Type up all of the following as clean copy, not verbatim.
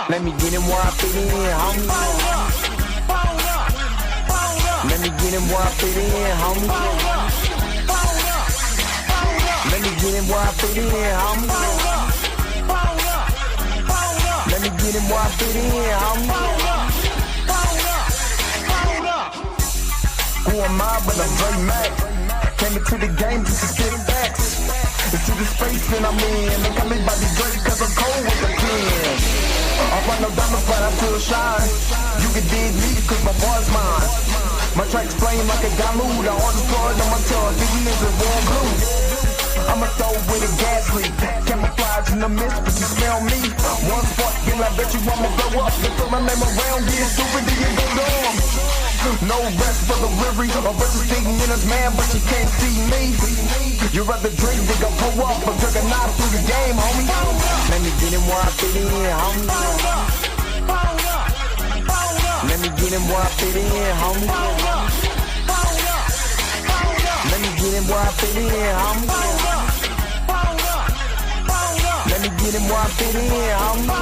Let me get him where I fit in, homie. Let me get him where I fit in, homie. Let me get him where I fit in, homie. Let me get him where I fit in, homie. Who am I but I'm Dre Mac? Came into the game just to spit facts. Into the space that I'm in. They call me Bobby Drake cause I'm cold with the pen. I run no diamonds but I still shine. You can dig me cause my boy's mine. My tracks flame like a Damu. The hardest blood on my tongue. These niggas warm blue. I'ma throw with a gas leak. Camouflage in the mist but you smell me. One spark and I bet you I'ma blow up. They throw my name around, get stupid, then you go dumb. No rest for the weary. A bunch of stinging in his man but you can't see me. You rather drink than go pull up. I'm juggernaut through the game, homie. Let me get him where I fit in, homie. Let me get him where I fit in, homie. Let me get him where I fit in, homie. Let me get him where I fit in, homie.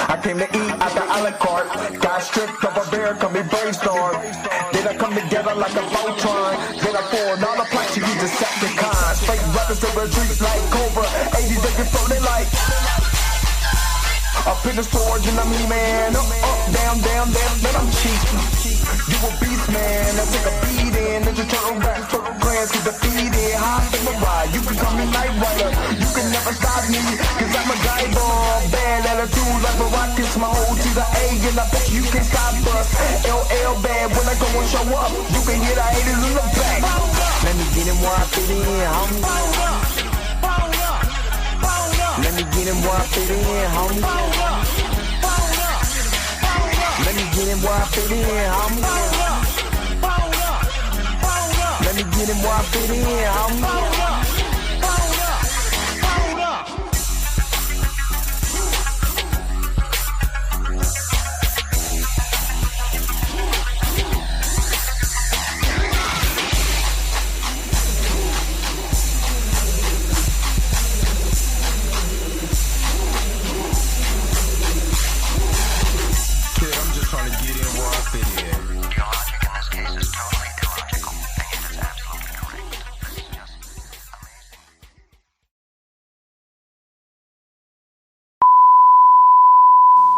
I came to eat at the a la carte. Got stripped of a bear, call me brainstorm. Then I come together like a Voltron. Then I pour all the plaques, you Decepticons. Fake rappers to retreat like Cobra. 80s they get floated like up in the storage and I'm E-Man. Up, down, down, down, then I'm cheap. You a beast, man. I take a beat in. Ninja Turtle rap, Turtle Clans get defeated. Hop in the ride, you can call me Night Rider. You can never stop me, cause I'm a guy bomb. Bad attitude like a rocket, my whole to the A, and I bet you can't stop us. LL bad, when I go and show up, you can hear the haters in the back. Let me get him where I fit in, homie. Let me get him where I fit in, homie. Let me get him where I fit in, homie. Let me get him where I fit in, homie.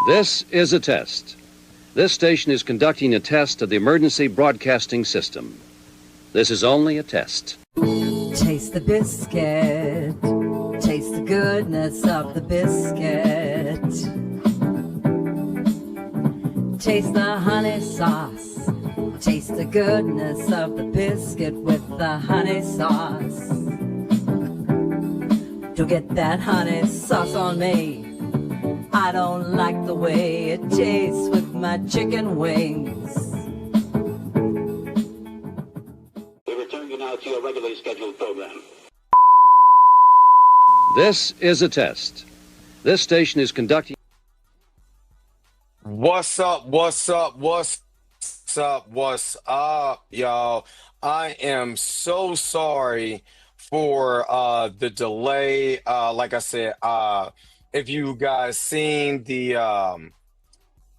This is a test. This station is conducting a test of the emergency broadcasting system. This is only a test. Taste the biscuit. Taste the goodness of the biscuit. Taste the honey sauce. Taste the goodness of the biscuit with the honey sauce. Don't get that honey sauce on me. I don't like the way it tastes with my chicken wings. We return you now to your regularly scheduled program. This is a test. This station is conducting... What's up, y'all? I am so sorry for the delay. Like I said, if you guys seen the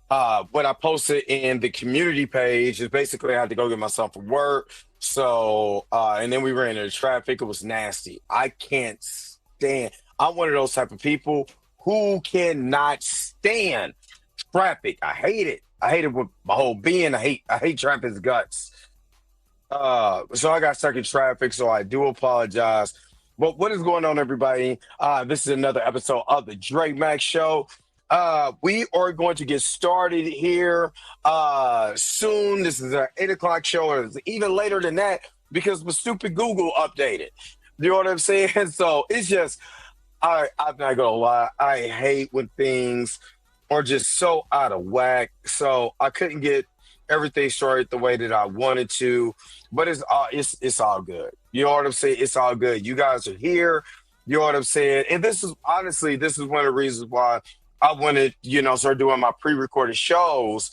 what I posted in the community page, is basically I had to go get my son from work. So and then we ran into traffic. It was nasty. I can't stand. I'm one of those type of people who cannot stand traffic. I hate it. I hate it with my whole being. I hate traffic's guts. So I got stuck in traffic. So I do apologize. But what is going on, everybody? This is another episode of the Dre Max Show. We are going to get started here soon. This is our 8 o'clock show, or it's even later than that because my stupid Google updated. You know what I'm saying? So it's just, I'm not gonna lie. I hate when things are just so out of whack. So I couldn't get everything started the way that I wanted to, but it's all good. You know what I'm saying? It's all good. You guys are here. You know what I'm saying? And this is honestly, this is one of the reasons why I want to, start doing my pre-recorded shows.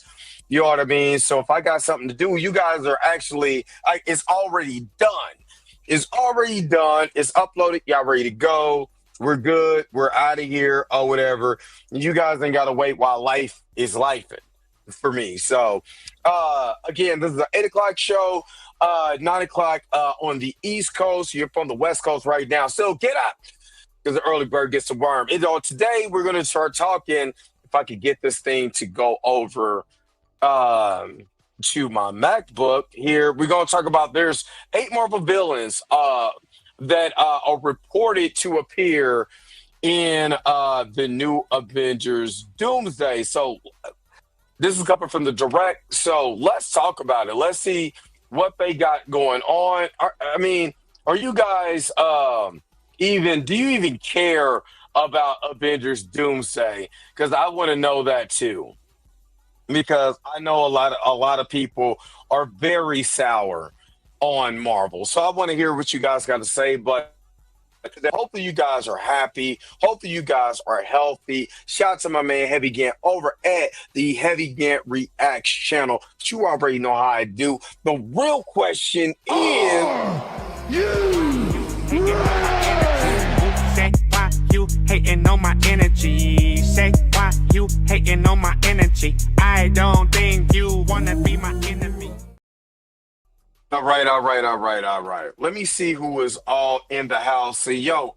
You know what I mean? So if I got something to do, you guys are actually, it's already done. It's already done. It's uploaded. Y'all ready to go? We're good. We're out of here or whatever. You guys ain't got to wait while life is lifing for me. So, again, this is an 8 o'clock show, 9 o'clock on the East Coast. You're from the West Coast right now. So get up because the early bird gets the worm. Today, we're going to start talking. If I could get this thing to go over to my MacBook here, we're going to talk about there's 8 Marvel villains that are reported to appear in the new Avengers Doomsday. So this is coming from the direct. So let's talk about it. Let's see what they got going on. Are you guys do you even care about Avengers Doomsday? Because I want to know that too. Because I know a lot of people are very sour on Marvel. So I want to hear what you guys got to say, but hopefully you guys are happy. Hopefully you guys are healthy. Shout out to my man Heavy Gant over at the Heavy Gant Reacts channel. But you already know how I do. The real question is, say why you hating on my energy? Say why you hating on my energy? I don't think you wanna be my enemy. all right. Let me see who is all in the house. See, I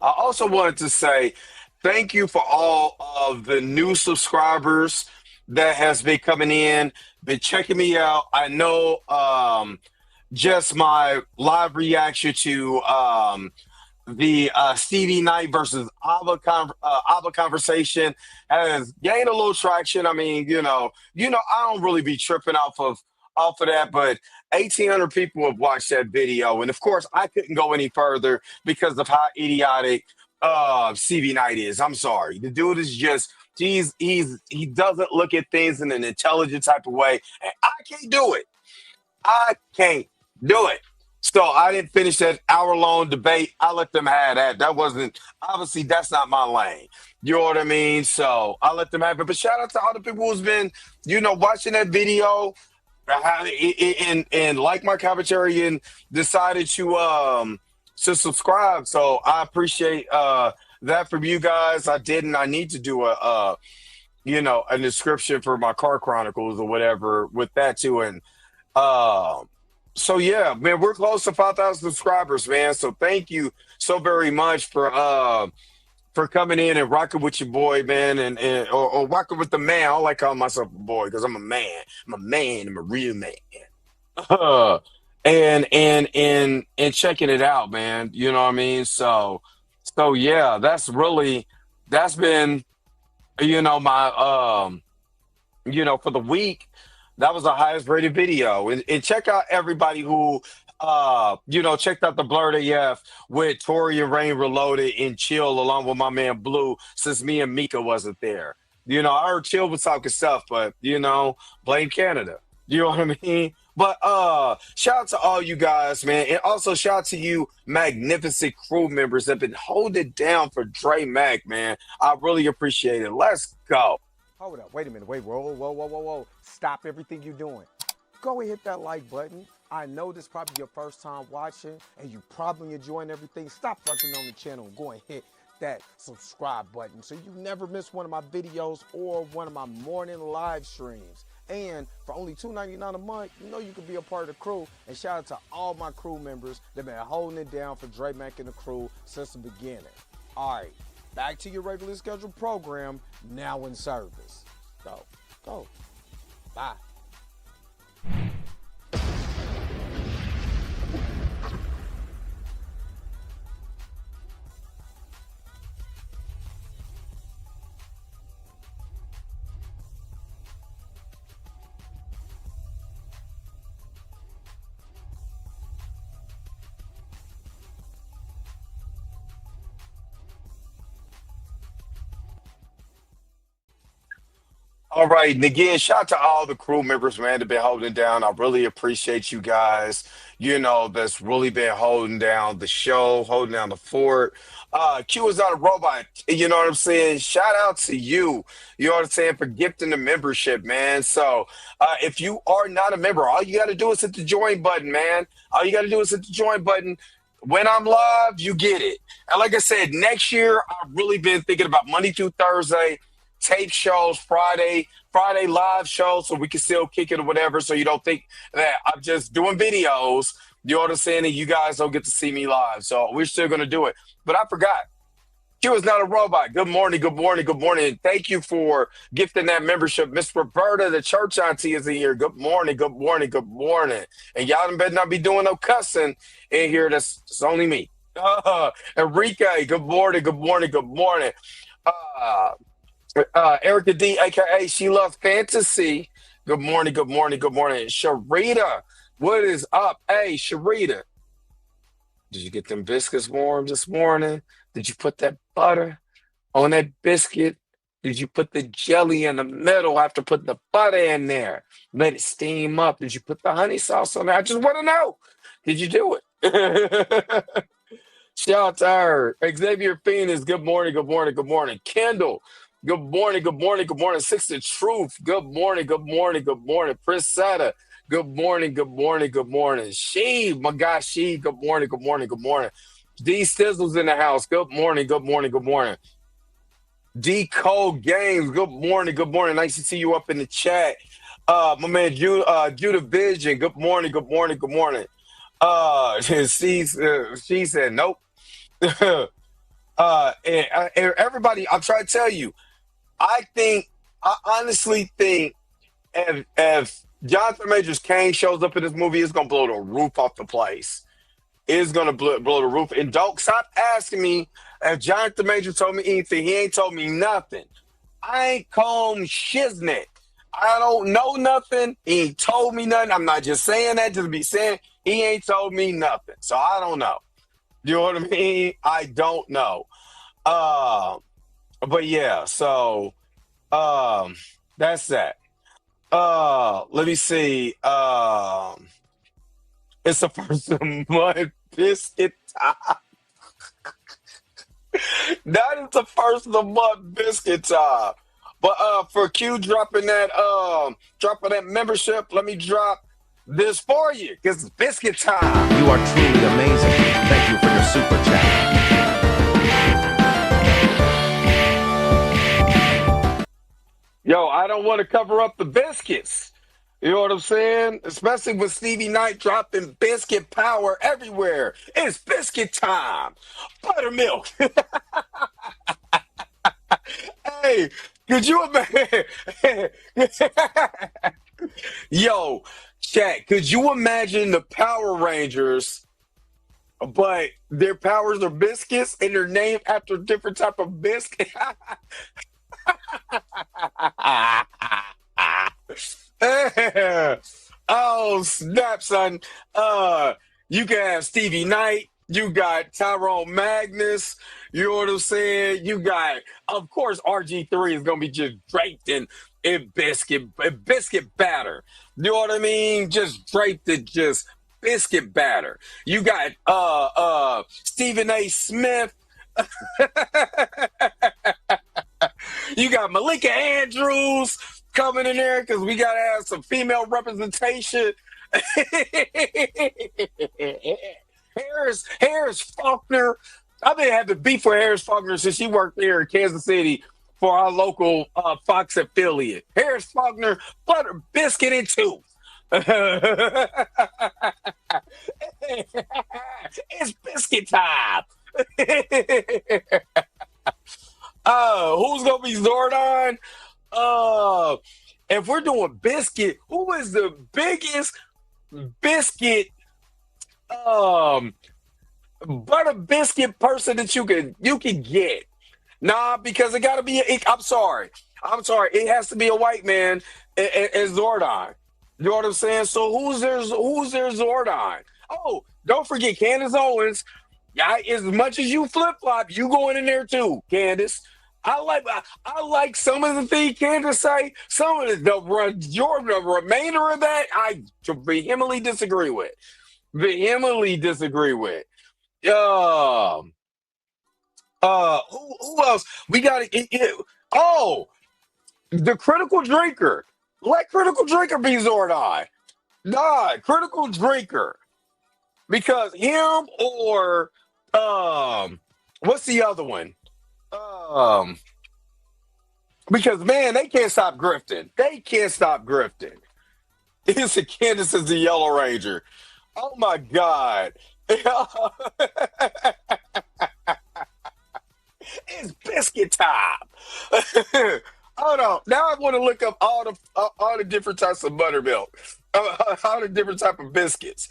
also wanted to say thank you for all of the new subscribers that has been coming in, been checking me out. I know just my live reaction to the Stevie Knight versus Ava conversation has gained a little traction. I mean, I don't really be tripping off of that, but 1,800 people have watched that video, and of course, I couldn't go any further because of how idiotic Stevie Knight is. I'm sorry, the dude is just he doesn't look at things in an intelligent type of way, and I can't do it. I can't do it. So I didn't finish that hour-long debate. I let them have that. That wasn't, obviously, that's not my lane. You know what I mean? So I let them have it. But shout out to all the people who's been, watching that video and like my commentary and decided to subscribe. So I appreciate that from you guys. I need to do a description for my car chronicles or whatever with that too. And so yeah, man, we're close to 5,000 subscribers, man. So thank you so very much for coming in and rocking with your boy, man, or rocking with the man. I don't like calling myself a boy because I'm a man. I'm a man. I'm a real man. And checking it out, man. You know what I mean? So yeah, that's been my for the week. That was the highest rated video. And check out everybody who, checked out the Blurred AF with Tori and Rain Reloaded and Chill along with my man Blue, since me and Mika wasn't there. I heard Chill was talking stuff, but, blame Canada. You know what I mean? But shout out to all you guys, man. And also shout out to you magnificent crew members that have been holding it down for Dre Mac, man. I really appreciate it. Let's go. Hold up, wait a minute, whoa. Stop everything you're doing. Go and hit that like button. I know this is probably your first time watching and you probably enjoying everything. Stop fucking on the channel and go and hit that subscribe button so you never miss one of my videos or one of my morning live streams. And for only $2.99 a month, you can be a part of the crew. And shout out to all my crew members that have been holding it down for Dre Mac and the crew since the beginning. All right. Back to your regularly scheduled program, now in service. Go. Bye. All right, and again, shout out to all the crew members, man, that been holding down. I really appreciate you guys. That's really been holding down the show, holding down the fort. Q is not a robot. You know what I'm saying? Shout out to you. You know what I'm saying, for gifting the membership, man. So, if you are not a member, all you got to do is hit the join button, man. All you got to do is hit the join button. When I'm live, you get it. And like I said, next year I've really been thinking about Monday through Thursday tape shows, Friday live shows, so we can still kick it or whatever, so you don't think that I'm just doing videos, you know what I'm saying, and you guys don't get to see me live. So we're still going to do it. But I forgot. Q is not a robot. Good morning, good morning, good morning. And thank you for gifting that membership. Miss Roberta, the church auntie, is in here. Good morning, good morning, good morning. And y'all better not be doing no cussing in here. It's only me. Enrique, good morning, good morning, good morning. Erica D, aka She Loves Fantasy. Good morning, good morning, good morning. Sharita, what is up? Hey, Sharita, did you get them biscuits warm this morning? Did you put that butter on that biscuit? Did you put the jelly in the middle after putting the butter in there? Let it steam up. Did you put the honey sauce on there? I just want to know. Did you do it? Shout out to her. Xavier Phoenix, good morning, good morning, good morning. Kendall, good morning, good morning, good morning. Sister Truth, good morning, good morning, good morning. Priscilla, good morning, good morning, good morning. My gosh, good morning, good morning, good morning. D Stizzle's in the house. Good morning, good morning, good morning. D Cole Games, good morning, good morning. Nice to see you up in the chat. My man Judah Vision, good morning, good morning, good morning. She said nope. And everybody, I'm trying to tell you, I honestly think if Jonathan Majors Kane shows up in this movie, it's gonna blow the roof off the place. It's gonna blow the roof. And don't stop asking me if Jonathan Majors told me anything. He ain't told me nothing. I ain't comb shiznit. I don't know nothing. He ain't told me nothing. I'm not just saying that just to be saying. He ain't told me nothing. So I don't know. You know what I mean? I don't know. But yeah, so that's that. Let me see. It's the first of the month biscuit time. That is the first of the month biscuit time. But for Q dropping that membership, let me drop this for you, because it's biscuit time. You are truly amazing. Thank you for your super chat. Yo, I don't want to cover up the biscuits. You know what I'm saying? Especially with Stevie Knight dropping biscuit power everywhere. It's biscuit time. Buttermilk. Hey, could you imagine? Yo, chat, could you imagine the Power Rangers, but their powers are biscuits and they're named after a different type of biscuit? Oh, snap, son. You can have Stevie Knight. You got Tyrone Magnus. You know what I'm saying? You got, of course, RG3 is going to be just draped in biscuit batter. You know what I mean? Just draped in just biscuit batter. You got Stephen A. Smith. You got Malika Andrews coming in there because we got to have some female representation. Harris Faulkner. I've been having beef with Harris Faulkner since she worked there in Kansas City for our local Fox affiliate. Harris Faulkner, butter, biscuit, and tooth. It's biscuit time. Who's gonna be Zordon? If we're doing biscuit, who is the biggest biscuit butter biscuit person that you can get? Nah, because it gotta be I'm sorry. It has to be a white man as Zordon. You know what I'm saying? So who's their Zordon? Oh, don't forget Candace Owens. Yeah, as much as you flip-flop, you going in there too, Candace. I like some of the things Candace say. Some of the remainder of that I vehemently disagree with. Vehemently disagree with. Um who else? We got it. Oh, the critical drinker. Let critical drinker be Zordon. Nah, critical drinker. Because him or what's the other one? Um because man, they can't stop grifting. They can't stop grifting. It's a Candace is the Yellow Ranger. Oh my God. It's biscuit time. Hold on. Now I want to look up all the different types of buttermilk, all the different type of biscuits.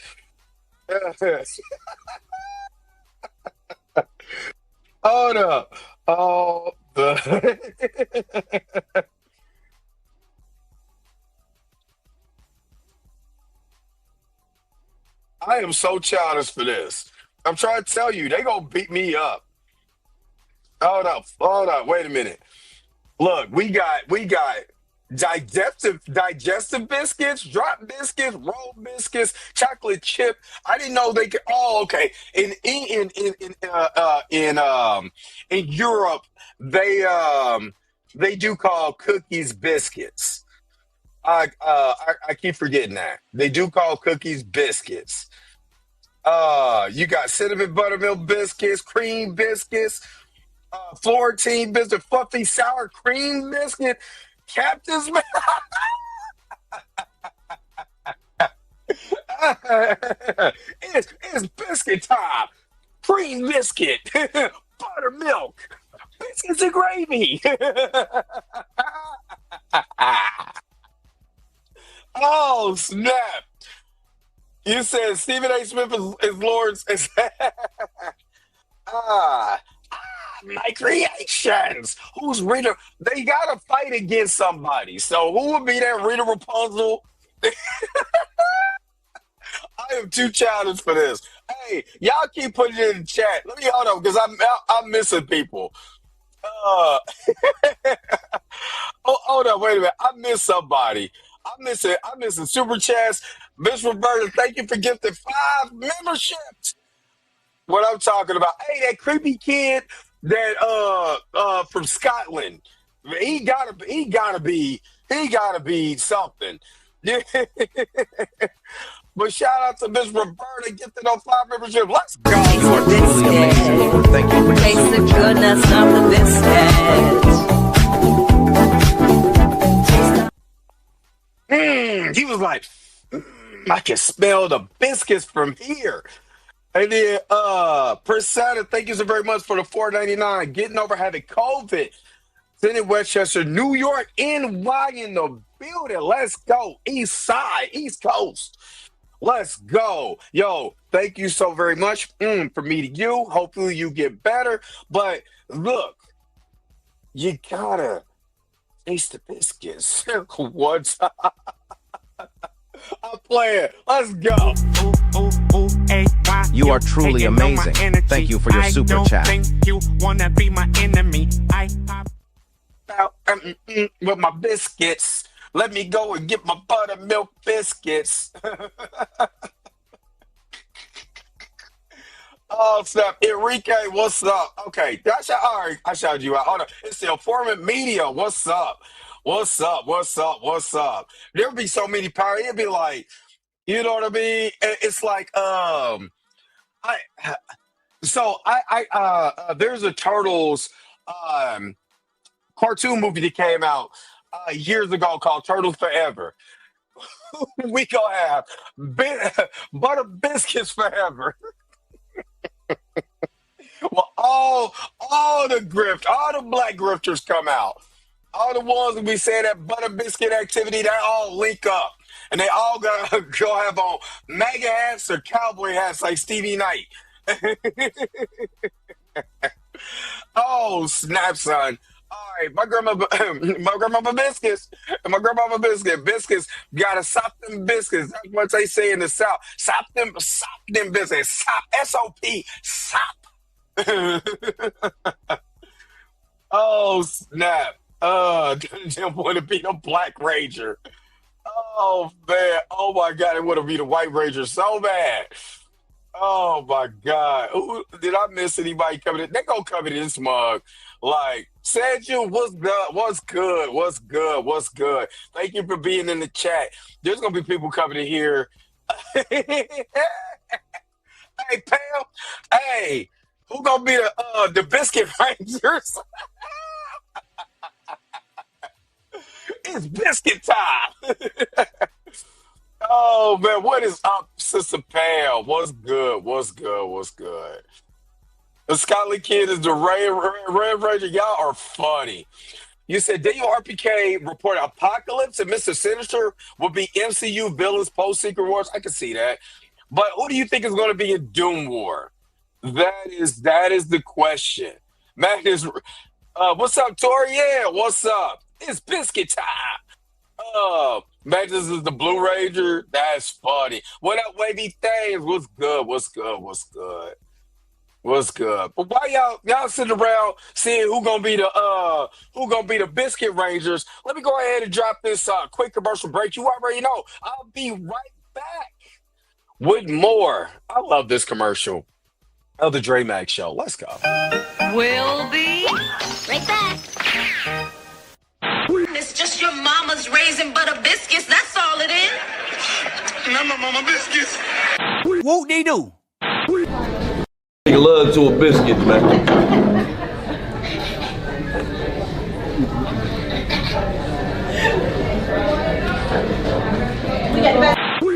Hold up. Oh, the I am so childish for this. I'm trying to tell you, they gonna beat me up. Hold up. Wait a minute. Look, we got digestive biscuits, drop biscuits, roll biscuits, chocolate chip. I didn't know they could. Oh, okay. In Europe, they do call cookies biscuits. I keep forgetting that they do call cookies biscuits. You got cinnamon buttermilk biscuits, cream biscuits, Florentine biscuit, fluffy sour cream biscuit, Captain's. It's biscuit time. Cream biscuit, buttermilk, biscuits and gravy. Oh snap! You said Stephen A. Smith is Lord's. Ah, my creations. Who's Rita? They gotta fight against somebody. So who would be that Rita Rapunzel? I am too childish for this. Hey, y'all keep putting it in the chat. Let me hold on because I'm missing people. Uh, oh, hold on, wait a minute. I missed somebody. I'm missing super chats. Miss Roberta, thank you for gifting 5 memberships. What I'm talking about. Hey, that creepy kid that from Scotland. He gotta be something. Yeah. But shout out to Miss Roberta gifting on 5 memberships. Let's go. Taste You are the truly amazing. biscuit. Thank you for your Taste the super chat. goodness of the biscuit. He was like, I can smell the biscuits from here. And then Priscilla, thank you so very much for the $4.99. Getting over having COVID. Then in Westchester, New York, NY in the building. Let's go. East side, East Coast. Let's go. Yo, thank you so very much for meeting you. Hopefully you get better. But look, you gotta taste the biscuits. One time. I'm playing. Let's go. You are truly amazing. Thank you for your super chat. Think you wanna be my enemy. Out with my biscuits. Let me go and get my buttermilk biscuits. Oh snap, Enrique, what's up? Okay, all right, I shouted you out. Hold on, it's the informant media. What's up? What's up? What's up? What's up? There'd be so many power. It'd be like, you know what I mean? It's like, I there's a Turtles cartoon movie that came out years ago called Turtles Forever. We gonna have butter biscuits forever. Well, all the black grifters come out. All the ones that we say that butter biscuit activity, they all link up. And they all gotta go have on MAGA hats or cowboy hats like Stevie Knight. Oh, snap, son. All right, my grandmama biscuits. Biscuits gotta sop them biscuits. That's what they say in the South. Sop them biscuits. Sop, SOP, sop. Oh snap! Didn't want to be the Black Ranger. Oh man! Oh my God! It would have be the White Ranger so bad. Oh my God! Ooh, did I miss anybody coming in? They gonna come in this mug. Like, said you, what's good? What's good? What's good? What's good? Thank you for being in the chat. There's gonna be people coming in here. Hey Pam. Hey, who gonna be the Biscuit Rangers? It's biscuit time. Oh man, what is up, Sister Pam? What's good? What's good? What's good? The Scotland Kid is the Red Ranger. Y'all are funny. You said Daniel RPK report Apocalypse and Mr. Sinister will be MCU villains post Secret Wars. I can see that. But who do you think is going to be in Doom War? That is the question. Man is what's up, Tori? Yeah, what's up? It's biscuit time. Man, this is the Blue Ranger. That's funny. What up, Wavy Things? What's good? What's good? What's good? What's good? But why y'all sitting around seeing who gonna be the Biscuit Rangers? Let me go ahead and drop this quick commercial break. You already know. I'll be right back with more. I love this commercial of the Dre Max Show. Let's go. We'll be Right back. It's just your mama's raisin butter biscuits. That's all it is. Not my mama biscuits. Whoop they do. Take a lug to a biscuit, man.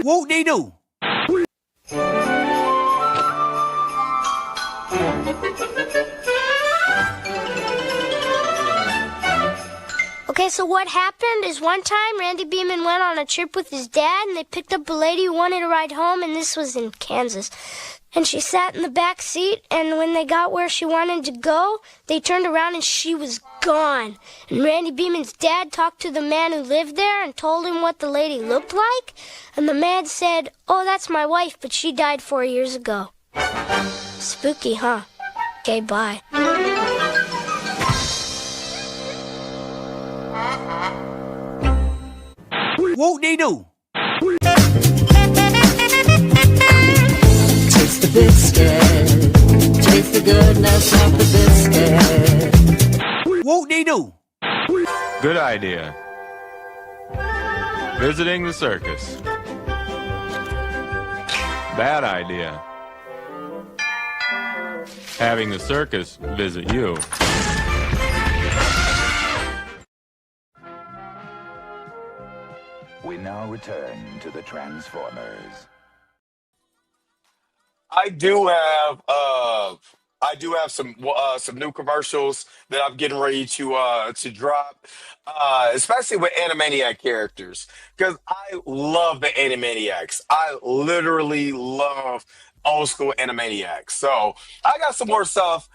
Whoop they do. Okay, so what happened is one time Randy Beeman went on a trip with his dad and they picked up a lady who wanted to ride home, and this was in Kansas. And she sat in the back seat, and when they got where she wanted to go, they turned around and she was gone. And Randy Beeman's dad talked to the man who lived there and told him what the lady looked like. And the man said, "Oh, that's my wife, but she died 4 years ago." Spooky, huh? Okay, bye. Whoop they do. Taste the biscuit. Taste the goodness of the biscuit. Whoop they do. Good idea. Visiting the circus. Bad idea. Having the circus visit you. We now return to the Transformers. I do have some new commercials that I'm getting ready to drop, especially with Animaniac characters, because I love the Animaniacs. I literally love old school Animaniacs. So I got some more stuff,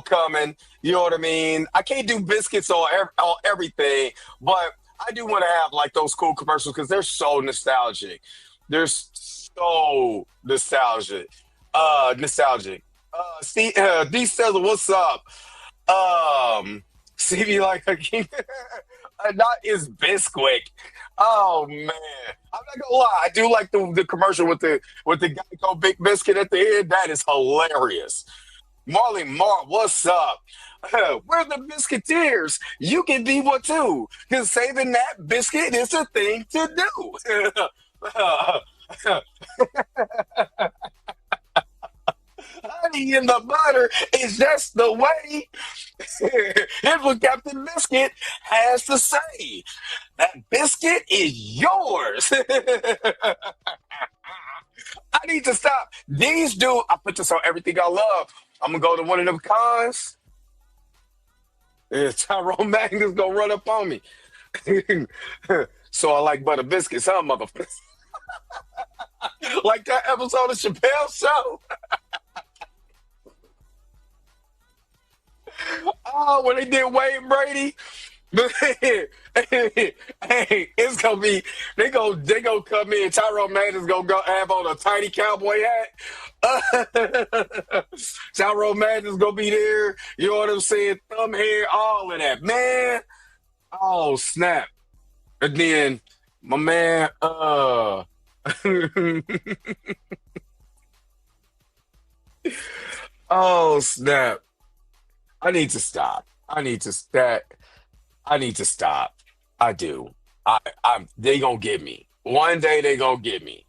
coming. You know what I mean? I can't do biscuits on everything, but I do want to have like those cool commercials because they're so nostalgic. They're so nostalgic. Nostalgic. Steve, D says, "What's up?" CV like a king. Not is Bisquick. Oh man, I'm not gonna lie. I do like the commercial with the Geico Big Biscuit at the end. That is hilarious. Marley Mark, what's up? We're the Biscuiteers. You can be one too. Because saving that biscuit is a thing to do. Honey in the butter is just the way. Here's what Captain Biscuit has to say. That biscuit is yours. I need to stop. These dudes, I put this on everything I love. I'm going to go to one of them cons. Tyrone Magnus going to run up on me. So I like butter biscuits, huh, motherfucker? Like that episode of Chappelle's Show. Oh, when they did Wade Brady, hey, it's gonna be they gonna come in. Tyrone Madden's gonna go have on a tiny cowboy hat. Tyrone Madden's gonna be there. You know what I'm saying? Thumb hair, all of that, man. Oh snap! And then my man, oh snap! I need to stop. I need to stop. I do. I'm. They gonna get me. One day they gonna get me.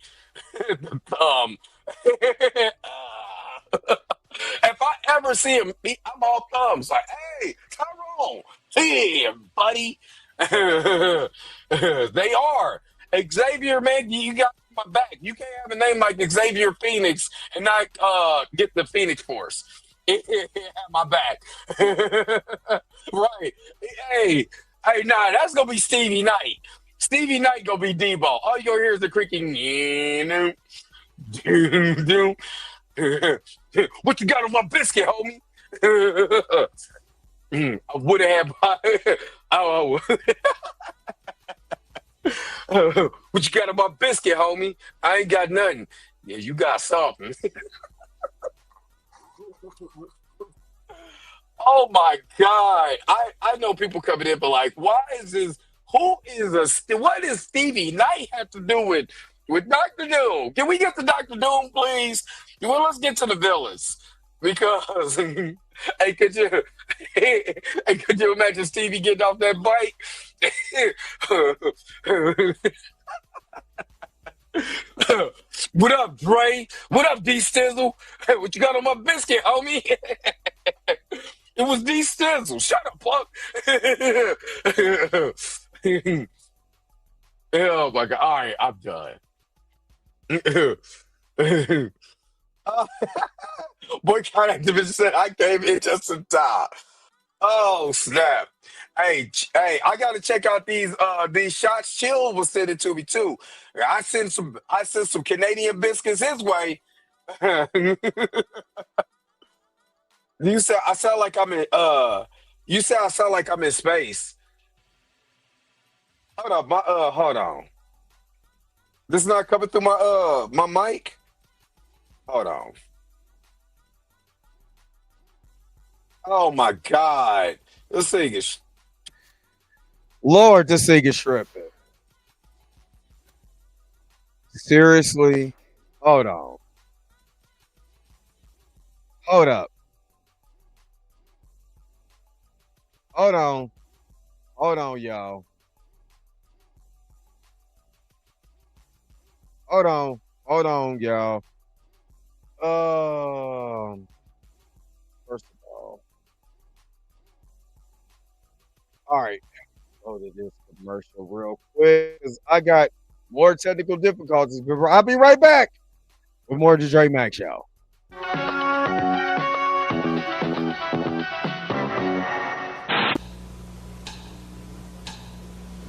um, if I ever see him, I'm all thumbs. Like, hey, Tyrone, hey, buddy. They are. Xavier, man, you got my back. You can't have a name like Xavier Phoenix and not get the Phoenix Force. Have my back. Right. Hey, nah, that's gonna be Stevie Knight. Stevie Knight gonna be Debo. All you gonna hear is the creaking. Doom, doom. What you got on my biscuit, homie? I would have had my. Oh, what you got on my biscuit, homie? I ain't got nothing. Yeah, you got something. Oh my God. I know people coming in, but like, why is this? What does Stevie Knight have to do with Dr. Doom? Can we get to Dr. Doom, please? Well, let's get to the villains. Because, hey, could you imagine Stevie getting off that bike? What up, Dre? What up, D Stizzle? Hey, what you got on my biscuit, homie? It was D Stizzle. Shut up, punk. Oh my God. All right, I'm done. Boycott activist said I came in just in time. Oh snap! Hey, I gotta check out these shots. Chill was sending to me too. I sent some Canadian biscuits his way. You said I sound like I'm in you said I sound like I'm in space. Hold on. This is not coming through my mic. Hold on. Oh my God. This thing is Lord, this thing is shrimping. Seriously? Hold on. Hold up. Hold on. Hold on, y'all. Hold on. Hold on, y'all. First of all right. Go to this commercial real quick because I got more technical difficulties. But I'll be right back with more of the Dre Max Show.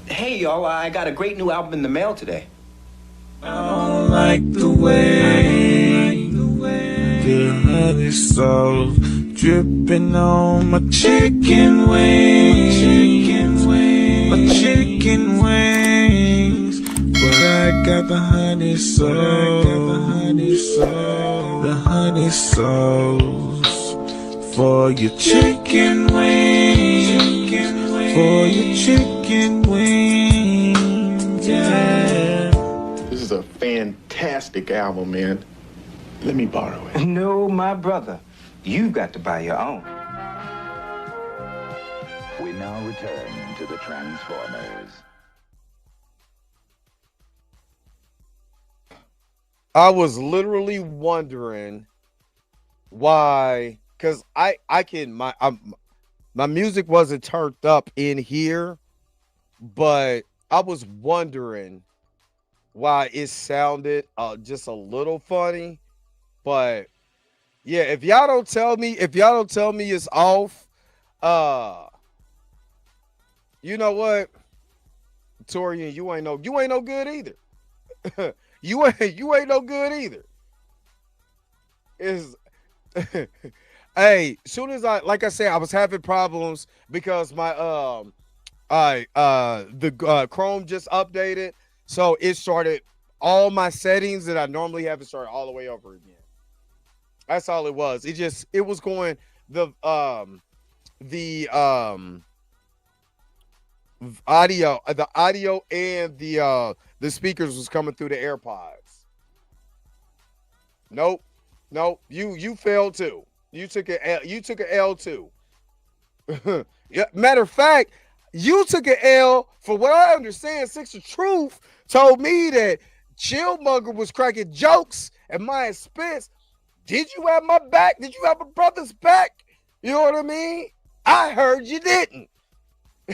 Hey, y'all, I got a great new album in the mail today. I don't like the way the honey sauce dripping on my chicken wings, my chicken wings. But I got the honey sauce, the honey sauce for your chicken wings, for your chicken wings. Yeah. This is a fantastic album, man. Let me borrow it. No, my brother. You've got to buy your own. We now return to the Transformers. I was literally wondering why, because my music wasn't turned up in here, but I was wondering why it sounded just a little funny. But yeah, if y'all don't tell me it's off, you know what, Torian, you ain't no good either. you ain't no good either. Is hey, soon as like I said, I was having problems because my All right. The Chrome just updated, so it started all my settings that I normally have. It started all the way over again. That's all it was. It was going the audio and the speakers was coming through the AirPods. Nope. You failed too. You took a L too. Yeah, matter of fact, you took an L. For what I understand, Six of Truth told me that Chillmonger was cracking jokes at my expense. Did you have my back? Did you have a brother's back? You know what I mean? I heard you didn't.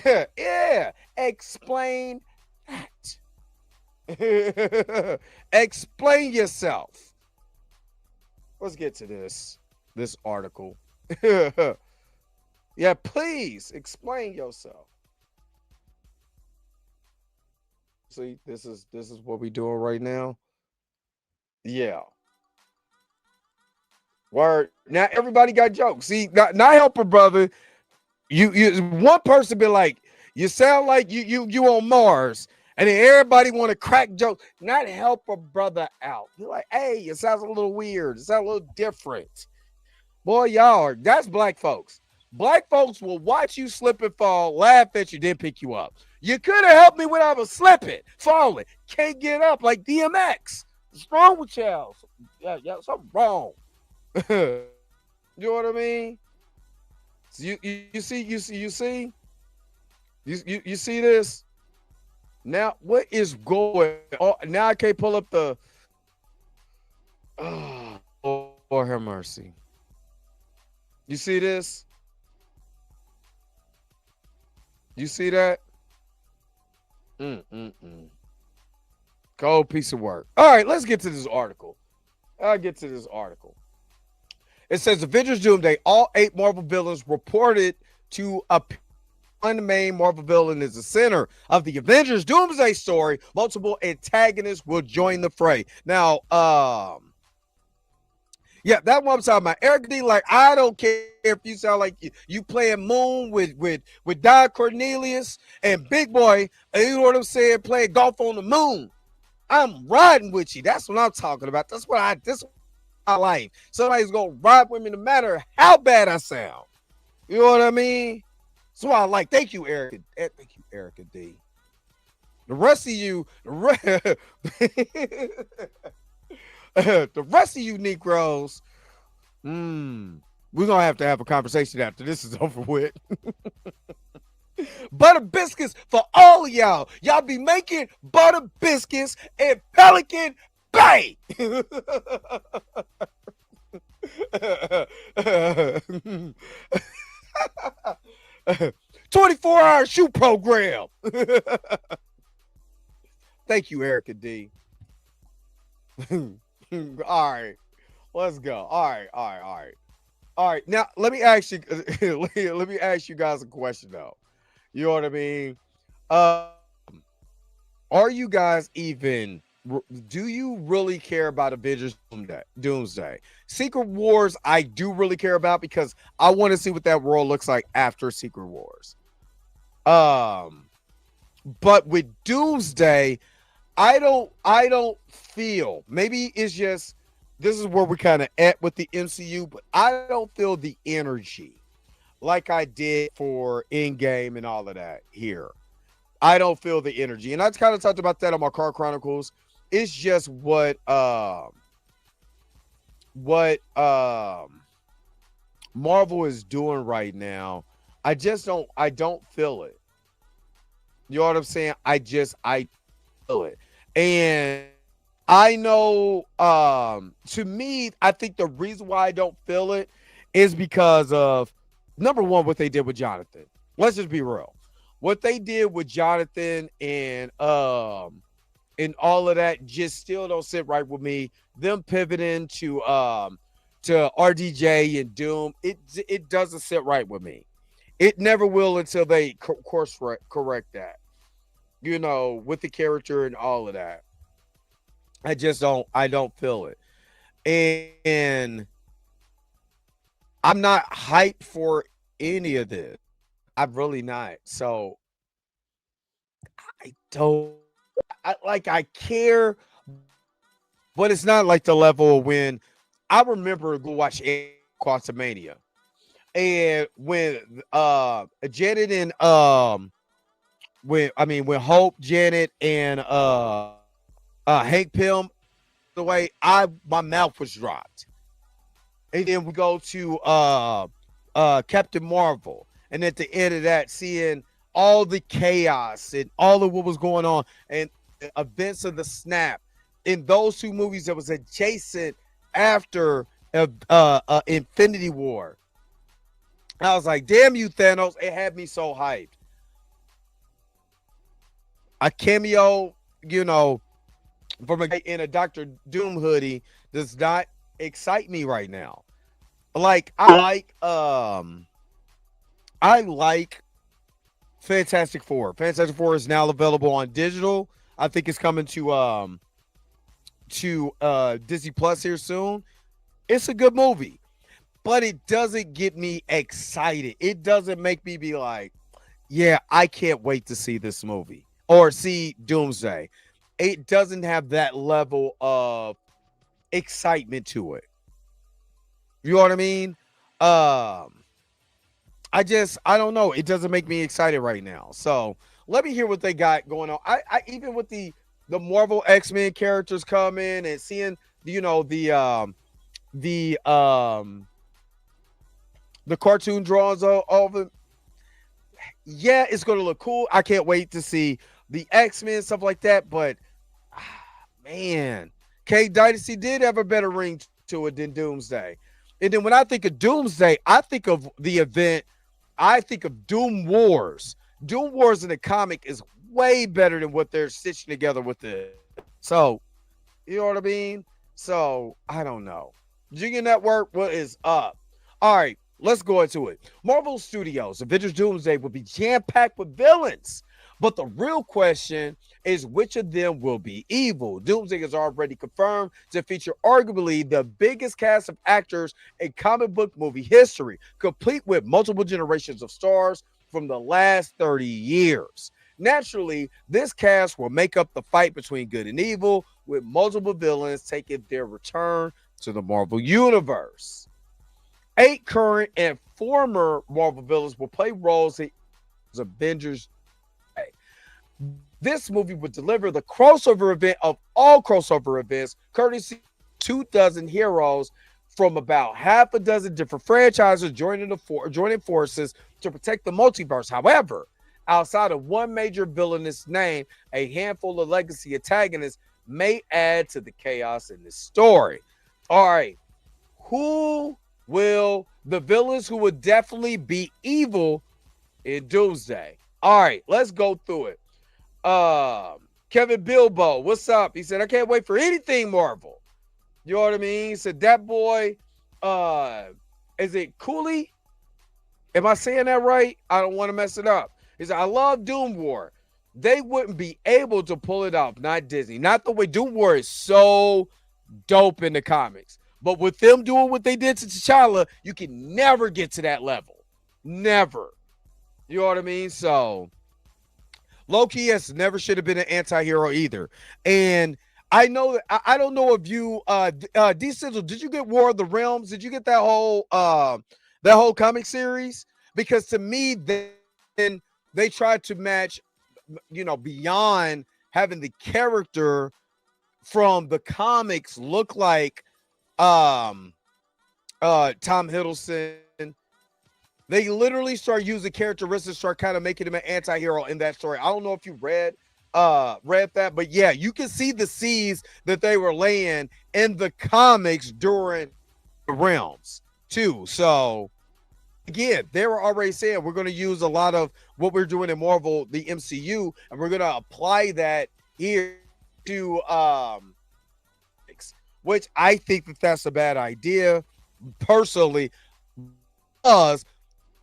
Yeah. Explain that. Explain yourself. Let's get to this article. Yeah, please explain yourself. See, this is what we doing right now. Yeah. Word. Now everybody got jokes. See, not help a brother. You one person be like, you sound like you on Mars, and then everybody want to crack jokes. Not help a brother out. You're like, hey, it sounds a little weird. It sounds a little different. Boy, that's black folks. Black folks will watch you slip and fall, laugh at you, then pick you up. You could have helped me when I was slipping, falling, can't get up like DMX. What's wrong with y'all? Yeah, something wrong. You know what I mean? So you see this? Now what is going on? Now I can't pull up the Lord have mercy. You see this? You see that? Cold piece of work. All right, let's get to this article. I'll get to this article. It says Avengers Doomsday, all 8 Marvel villains reported to appear. One main Marvel villain is the center of the Avengers Doomsday story. Multiple antagonists will join the fray. Now, yeah, that one time my Eric D, like, I don't care if you sound like you playing Moon with Don Cornelius and Big Boy, you know what I'm saying, playing golf on the moon. I'm riding with you. That's what I'm talking about. This is my life. Somebody's gonna ride with me no matter how bad I sound. You know what I mean? That's why I like. Thank you, Erica. Thank you, Erica D. The rest of you, the rest of you Negroes, we're gonna have to have a conversation after this is over with. Butter biscuits for all of y'all. Y'all be making butter biscuits in Pelican Bay. 24-hour shoot program. Thank you, Erica D. All right, let's go. All right. Now let me ask you. Let me ask you guys a question though. You know what I mean? Are you guys even? Do you really care about Avengers Doomsday? Secret Wars, I do really care about because I want to see what that world looks like after Secret Wars. But with Doomsday, I don't feel, maybe it's just this is where we're kind of at with the MCU, but I don't feel the energy like I did for Endgame and all of that here. I don't feel the energy. And I kind of talked about that on my Car Chronicles. It's just what Marvel is doing right now. I don't feel it. You know what I'm saying? I feel it. And I know to me, I think the reason why I don't feel it is because of number one, what they did with Jonathan. Let's just be real. What they did with Jonathan and all of that just still don't sit right with me. Them pivoting to RDJ and Doom, it doesn't sit right with me. It never will until they course correct that. You know, with the character and all of that. I don't feel it. And I'm not hyped for any of this. I'm really not. So don't I care, but it's not like the level when I remember go watch Quantumania. And when Janet and when Hope, Janet, and Hank Pym the way my mouth was dropped. And then we go to Captain Marvel. And at the end of that, seeing all the chaos and all of what was going on and the events of the snap in those two movies that was adjacent after Infinity War. I was like, damn you, Thanos. It had me so hyped. A cameo, from in a Doctor Doom hoodie does not excite me right now. Like I like Fantastic Four. Fantastic Four is now available on digital. I think it's coming to Disney Plus here soon. It's a good movie, but it doesn't get me excited. It doesn't make me be like, yeah, I can't wait to see this movie or see Doomsday. It doesn't have that level of excitement to it. You know what I mean? I don't know. It doesn't make me excited right now. So let me hear what they got going on. I even with the Marvel X-Men characters coming and seeing, the cartoon drawings of it. Yeah, it's gonna look cool. I can't wait to see the X-Men, stuff like that. But man, K Dynasty did have a better ring to it than Doomsday. And then when I think of Doomsday, I think of the event. I think of Doom Wars. Doom Wars in the comic is way better than what they're stitching together with it. So, you know what I mean? So, I don't know. Junior Network, what is up? All right, let's go into it. Marvel Studios, Avengers Doomsday will be jam-packed with villains. But the real question is which of them will be evil. Doomsday is already confirmed to feature arguably the biggest cast of actors in comic book movie history, complete with multiple generations of stars from the last 30 years. Naturally, this cast will make up the fight between good and evil, with multiple villains taking their return to the Marvel Universe. 8 current and former Marvel villains will play roles in Avengers. This movie would deliver the crossover event of all crossover events, courtesy 24 heroes from about half a dozen different franchises joining forces to protect the multiverse. However, outside of one major villainous name, a handful of legacy antagonists may add to the chaos in this story. All right, who will the villains who would definitely be evil in Doomsday? All right, let's go through it. Kevin Bilbo, what's up? He said, I can't wait for anything Marvel. You know what I mean? He said, that boy, is it Cooley? Am I saying that right? I don't want to mess it up. He said, I love Doom War. They wouldn't be able to pull it off, not Disney. Not the way Doom War is so dope in the comics. But with them doing what they did to T'Challa, you can never get to that level. Never. You know what I mean? So Loki never should have been an anti-hero either. And I know that I don't know if you D Sizzle, did you get War of the Realms? Did you get that whole comic series? Because to me, then they tried to match, beyond having the character from the comics look like Tom Hiddleston. They literally start using characteristics, start kind of making him an anti-hero in that story. I don't know if you read that, but yeah, you can see the seeds that they were laying in the comics during the Realms too. So again, they were already saying we're going to use a lot of what we're doing in Marvel, the MCU, and we're going to apply that here to which I think that's a bad idea personally, because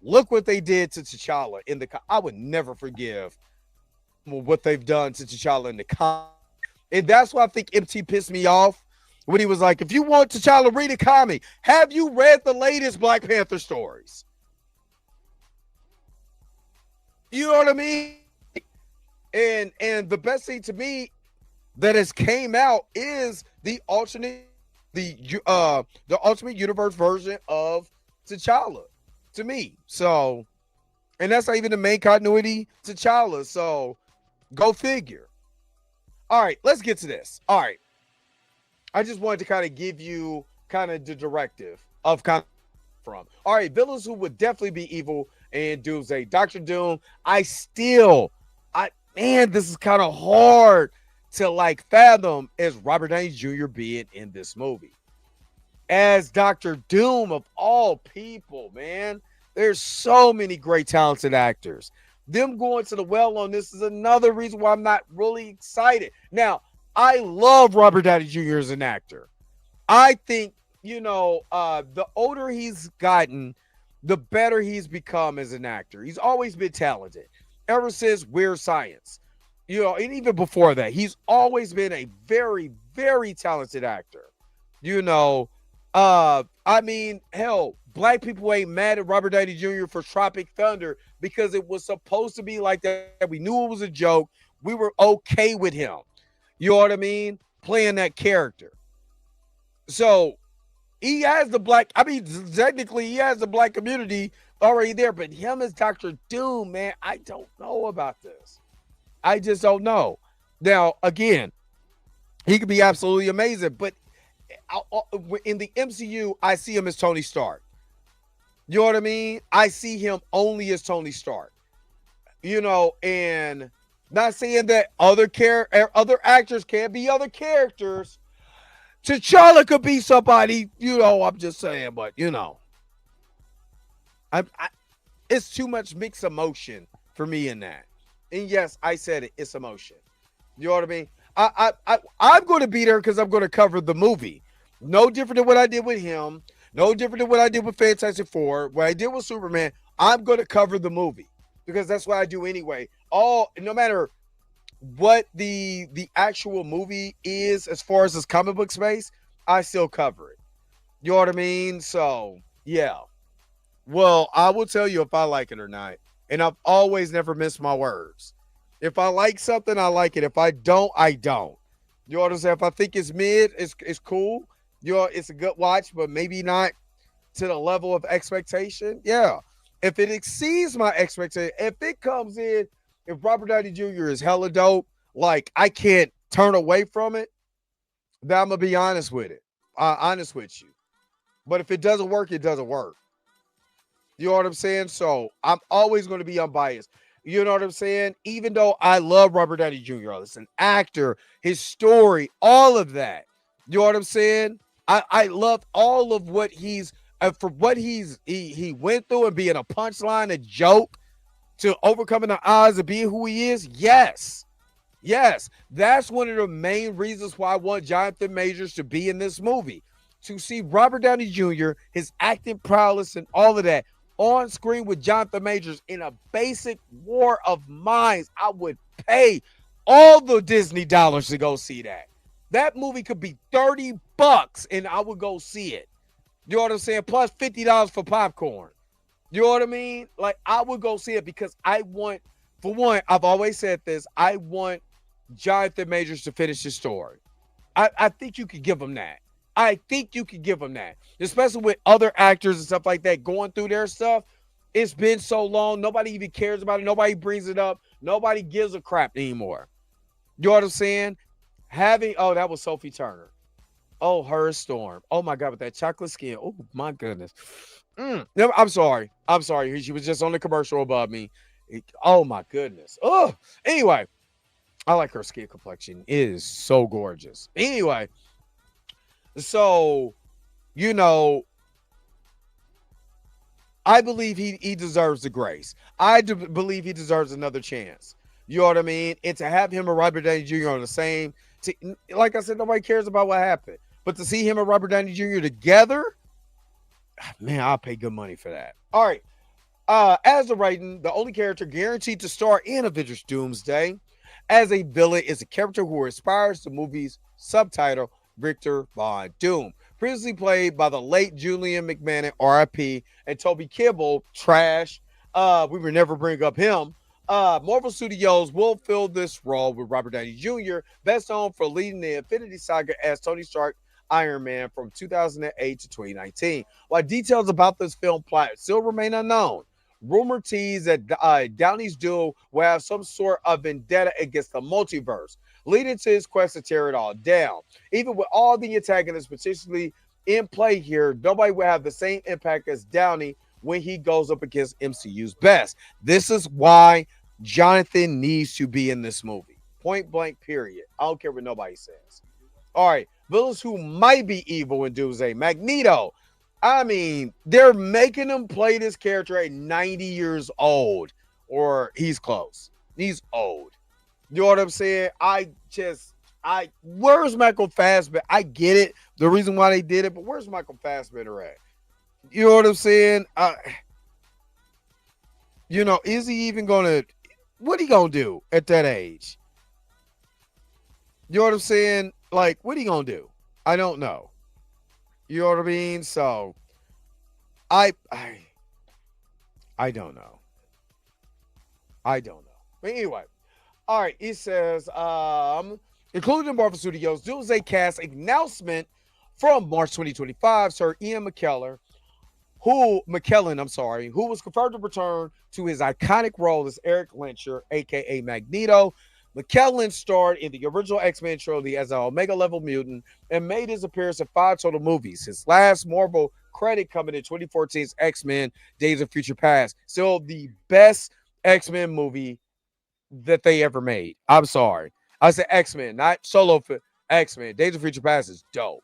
look what they did to T'Challa in the. I would never forgive what they've done to T'Challa in the comic, and that's why I think MT pissed me off when he was like, "If you want T'Challa, read a comic. Have you read the latest Black Panther stories?" You know what I mean? And the best thing to me that has came out is the ultimate universe version of T'Challa to me. So, and that's not even the main continuity T'Challa. So, go figure. All right, let's get to this. All right, I just wanted to kind of give you kind of the directive of kind of from. All right, villains who would definitely be evil in Doomsday. Dr. Doom, man, this is kind of hard to like fathom as Robert Downey Jr. being in this movie. As Dr. Doom of all people, man. There's so many great talented actors. Them going to the well on this is another reason why I'm not really excited. Now, I love Robert Downey Jr. as an actor. I think, the older he's gotten, the better he's become as an actor. He's always been talented ever since Weird Science. And even before that, he's always been a very, very talented actor. Hell, black people ain't mad at Robert Downey Jr. for Tropic Thunder because it was supposed to be like that. We knew it was a joke. We were okay with him. You know what I mean? Playing that character. So he has technically he has the black community already there, but him as Dr. Doom, man, I don't know about this. I just don't know. Now, again, he could be absolutely amazing, but in the MCU, I see him as Tony Stark. You know what I mean? I see him only as Tony Stark. And not saying that other actors can't be other characters. T'Challa could be somebody, I'm just saying, but it's too much mixed emotion for me in that. And yes, I said it, it's emotion. You know what I mean? I'm going to be there because I'm going to cover the movie. No different than what I did with him. No different than what I did with Fantastic Four. What I did with Superman. I'm going to cover the movie because that's what I do anyway. No matter what the actual movie is as far as this comic book space, I still cover it. You know what I mean? So, yeah. Well, I will tell you if I like it or not. And I've always never missed my words. If I like something, I like it. If I don't, I don't. You know what I'm saying? If I think it's mid, it's cool. It's a good watch, but maybe not to the level of expectation. Yeah. If it exceeds my expectation, if it comes in, if Robert Downey Jr. is hella dope, like I can't turn away from it, then I'm going to be honest with it. Honest with you. But if it doesn't work, it doesn't work. You know what I'm saying? So I'm always going to be unbiased. You know what I'm saying? Even though I love Robert Downey Jr. as an actor, his story, all of that. You know what I'm saying? I love all of what he went through and being a punchline, a joke, to overcoming the odds of being who he is. Yes. That's one of the main reasons why I want Jonathan Majors to be in this movie. To see Robert Downey Jr., his acting prowess and all of that on screen with Jonathan Majors in a basic war of minds. I would pay all the Disney dollars to go see that. That movie could be $30 and I would go see it. You know what I'm saying? Plus $50 for popcorn. You know what I mean? Like, I would go see it because I want, for one, I've always said this, I want Jonathan Majors to finish his story. I think you could give him that. I think you could give him that. Especially with other actors and stuff like that going through their stuff. It's been so long. Nobody even cares about it. Nobody brings it up. Nobody gives a crap anymore. You know what I'm saying? That was Sophie Turner. Oh, her Storm. Oh my God, with that chocolate skin. Oh my goodness. I'm sorry. She was just on the commercial above me. Oh my goodness. Oh, anyway, I like her skin complexion. It is so gorgeous. Anyway, so, I believe he deserves the grace. I believe he deserves another chance. You know what I mean? And to have him and Robert Downey Jr. on the same team, like I said, nobody cares about what happened. But to see him and Robert Downey Jr. together, man, I'll pay good money for that. All right. As of writing, the only character guaranteed to star in Avengers Doomsday as a villain is a character who inspires the movie's subtitle, Victor Von Doom, previously played by the late Julian McMahon, RIP, and Toby Kebbell, trash. We would never bring up him. Marvel Studios will fill this role with Robert Downey Jr., best known for leading the Infinity Saga as Tony Stark Iron Man from 2008 to 2019. While details about this film plot still remain unknown, rumor tease that Downey's duo will have some sort of vendetta against the multiverse, leading to his quest to tear it all down. Even with all the antagonists potentially in play here, nobody will have the same impact as Downey when he goes up against MCU's best. This is why Jonathan needs to be in this movie. Point blank, period. I don't care what nobody says. All right, villains who might be evil in Doomsday. Magneto. I mean, they're making him play this character at 90 years old, or he's close. He's old. You know what I'm saying? Where's Michael Fassbender? I get it, the reason why they did it, but where's Michael Fassbender at? You know what I'm saying? Is he even gonna? What he gonna do at that age? You know what I'm saying? Like, what he gonna do? I don't know. You know what I mean? So, I don't know. I don't know. But anyway, all right. It says, including Marvel Studios, Doomsday cast announcement from March 2025. Sir Ian McKellen, who was confirmed to return to his iconic role as Eric Lyncher, aka Magneto. McKellen starred in the original X-Men trilogy as an Omega-level mutant and made his appearance in 5 total movies. His last Marvel credit coming in 2014's X-Men Days of Future Past. Still the best X-Men movie that they ever made. I'm sorry. I said X-Men, not solo X-Men. Days of Future Past is dope.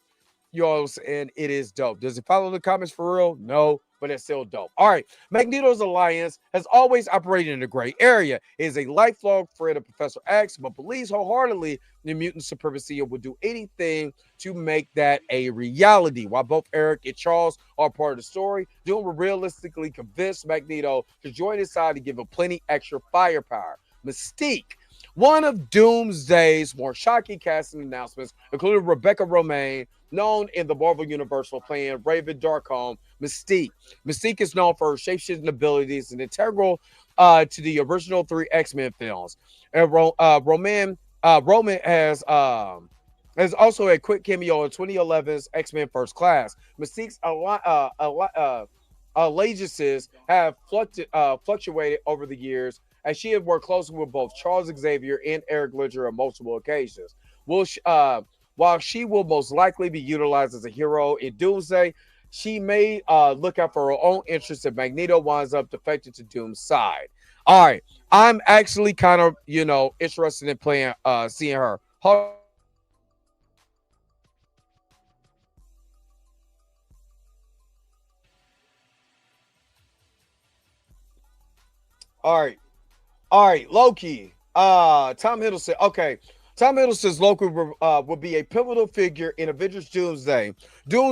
You know what I'm saying? It is dope. Does it follow the comics for real? No, but it's still dope. All right. Magneto's alliance has always operated in a gray area. He is a lifelong friend of Professor X, but believes wholeheartedly in mutant supremacy and would do anything to make that a reality. While both Eric and Charles are part of the story, Doom will realistically convince Magneto to join his side to give him plenty extra firepower. Mystique. One of Doomsday's more shocking casting announcements included Rebecca Romijn, known in the Marvel Universe for playing Raven Darkholme, Mystique. Mystique is known for her shape-shifting abilities and integral to the original 3 X-Men films. And Roman has also a quick cameo in 2011's X-Men First Class. Mystique's allegiances have fluctuated over the years, as she had worked closely with both Charles Xavier and Eric Ledger on multiple occasions. While she will most likely be utilized as a hero in Doomsday, she may look out for her own interests if Magneto winds up defecting to Doom's side. All right, I'm actually kind of, interested in seeing her. All right, Loki. Tom Hiddleston. Okay. Tom Hiddleston's Loki will be a pivotal figure in Avengers Doomsday. In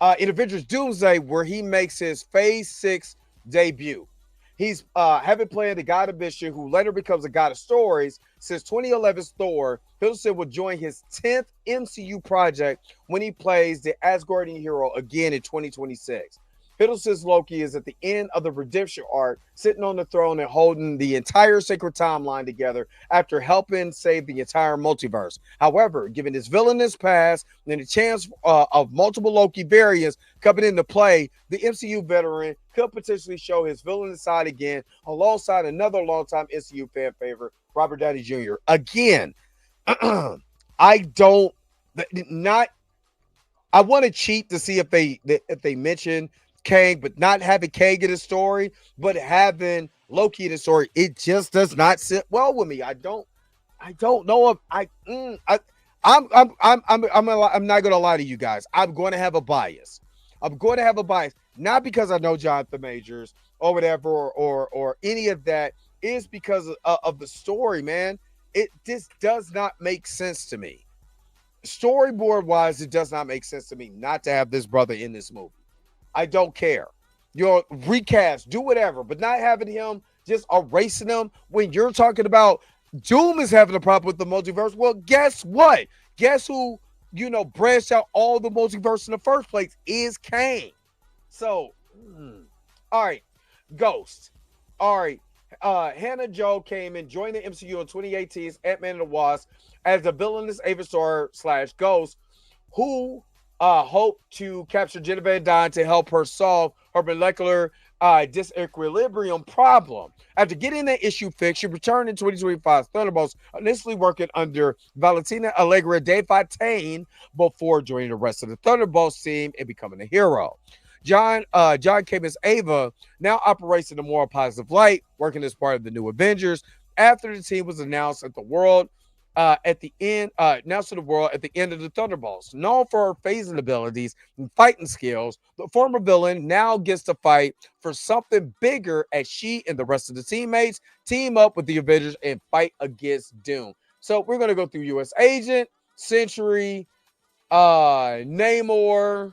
Avengers Doomsday, where he makes his Phase 6 debut. He's having played the God of Mission, who later becomes a God of Stories. Since 2011's Thor, Hiddleston will join his 10th MCU project when he plays the Asgardian hero again in 2026. Hiddleston's Loki is at the end of the redemption arc, sitting on the throne and holding the entire sacred timeline together after helping save the entire multiverse. However, given his villainous past and the chance of multiple Loki variants coming into play, the MCU veteran could potentially show his villainous side again alongside another longtime MCU fan favorite, Robert Downey Jr. Again, I want to cheat to see if they mention Kang, but not having Kang in the story, but having Loki in the story, it just does not sit well with me. I don't know if I'm not gonna lie to you guys. I'm going to have a bias. Not because I know Jonathan Majors or whatever or any of that. Is because of the story, man. This does not make sense to me. Storyboard wise, it does not make sense to me not to have this brother in this movie. I don't care. Recast, do whatever, but not having him, just erasing him when you're talking about Doom is having a problem with the multiverse. Well, guess what? Guess who, branched out all the multiverse in the first place is Kang. So, all right, Ghost. All right, Hannah Jo came and joined the MCU in 2018's Ant-Man and the Wasp as a villainous Ava Star / Ghost who hoped to capture Jenna Van Dyne to help her solve her molecular disequilibrium problem. After getting that issue fixed, she returned in 2025's Thunderbolts, initially working under Valentina Allegra de Fontaine before joining the rest of the Thunderbolts team and becoming a hero. John came as Ava, now operates in a more positive light, working as part of the new Avengers. After the team was announced at the world at the end, announced to the world at the end of the Thunderbolts. Known for her phasing abilities and fighting skills, the former villain now gets to fight for something bigger as she and the rest of the teammates team up with the Avengers and fight against Doom. So we're gonna go through U.S. Agent, Sentry, Namor,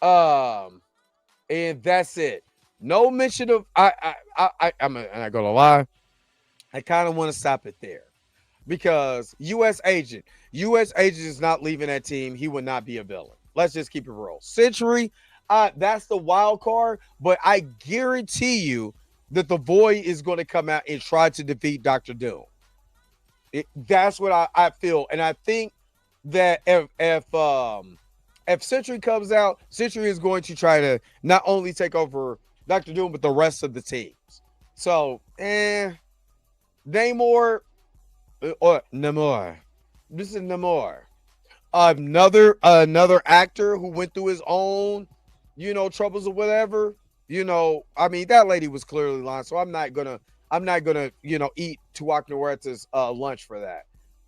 and that's it. No mention of I'm not gonna lie. I kind of want to stop it there because U.S. Agent is not leaving that team. He would not be a villain. Let's just keep it real. Sentry, that's the wild card, but I guarantee you that the Void is going to come out and try to defeat Dr. Doom. That's what I feel, and I think that if Sentry comes out, Sentry is going to try to not only take over Dr. Doom, but the rest of the teams. So, Namor, or Namor. This is Namor. Another actor who went through his own, troubles or whatever. I mean, that lady was clearly lying. So I'm not gonna, eat Tuak Nuerta's lunch for that.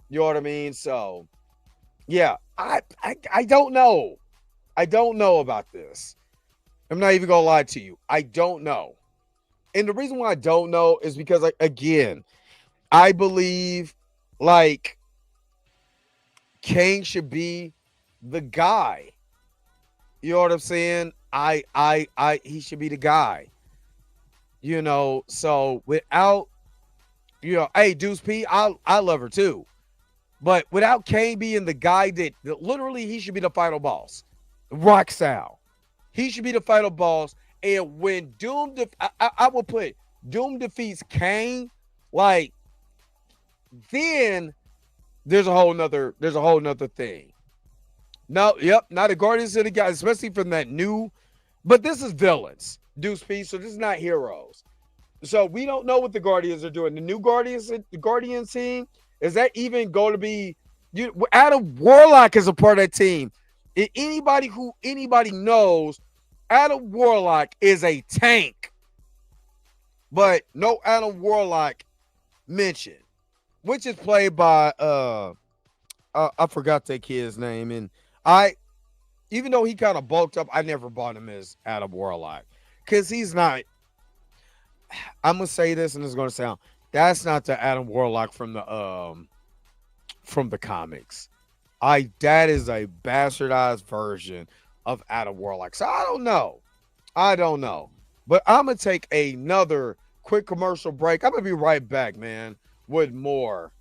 You know what I mean? So, yeah, I don't know. I don't know about this. I'm not even gonna lie to you. I don't know. And the reason why I don't know is because, again, I believe Kane should be the guy. You know what I'm saying? He should be the guy. So without, hey, Deuce P, I love her too. But without Kane being the guy that literally he should be the final boss. Rock Sal. He should be the final boss. And when Doom, I will put Doom defeats Kane, then there's a whole nother thing. No, yep, not a Guardians of the Galaxy, especially from that new, but this is villains, Deuce P, so this is not heroes. So we don't know what the Guardians are doing. The new Guardians team, is that even going to be Adam Warlock is a part of that team. And anybody knows, Adam Warlock is a tank. But no Adam Warlock mentioned, which is played by I forgot that kid's name, and even though he kind of bulked up, I never bought him as Adam Warlock because he's not. I'm gonna say this, and it's gonna sound that's not the Adam Warlock from the comics. That is a bastardized version of Adam Warlock. So I don't know. But I'm gonna take another quick commercial break. I'm gonna be right back, man, with more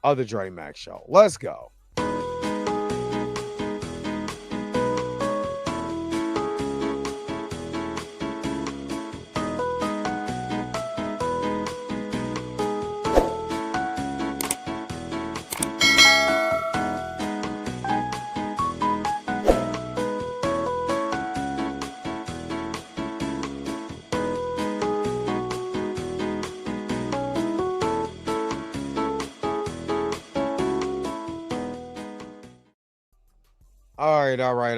of the Dre Max Show. Let's go.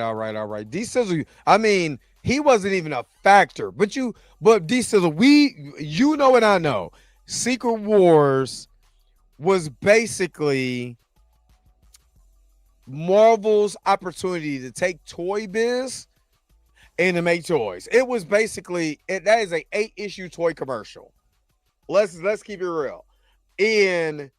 All right. D Sizzle, I mean, he wasn't even a factor, but D Sizzle, you know what I know. Secret Wars was basically Marvel's opportunity to take Toy Biz and to make toys. It was basically that is a 8-issue toy commercial. Let's keep it real. And